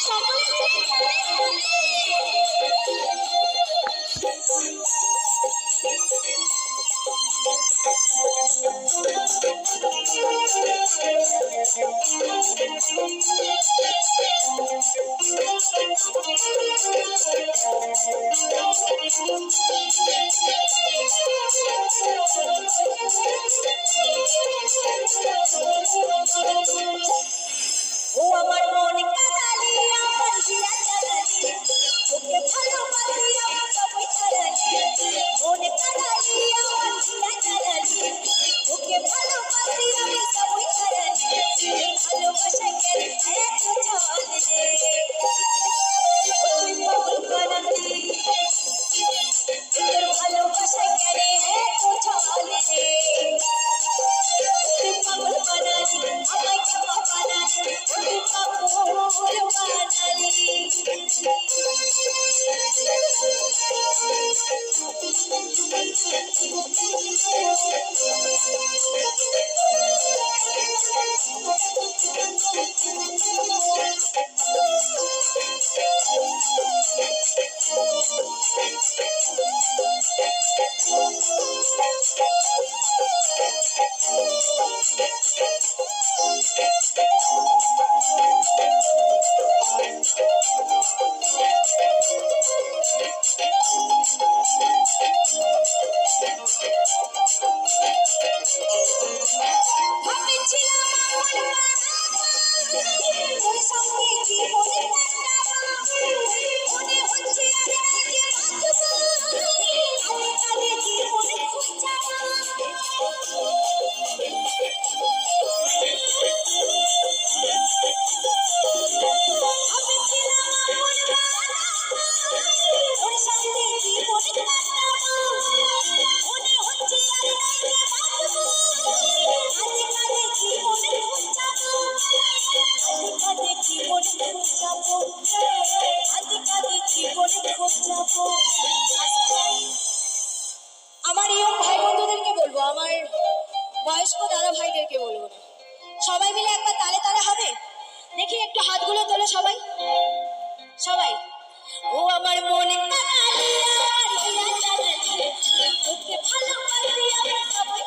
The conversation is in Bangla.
সকলে মিলে খেলে ও আমার মন কাদালি আমার হিয়া জানালি ওকে ভালোবাসি আমার সবাই ছাড়ালি মন কাদালি আমার হিয়া জানালি ওকে ভালোবাসি আমি সবাই ছাড়ালি ভালোবাসা কেন এত চলে তুই পাগল বানালি তোর ভালোবাসা কেন এত চলে তুই পাগল বানালি আমায় কেমন বানালি তুই পাগল বানালি আমার ইয়ং ভাই বন্ধুদেরকে বলবো, আমার বয়স্ক দাদা ভাইদেরকে বলবো, সবাই মিলে একবার তালে তালে হবে। দেখি একটু হাতগুলো তোলো সবাই সবাই। ও আমার মনে কাদালি আর হিয়া জানালি ওকে ভালোবাসি আমার সবাই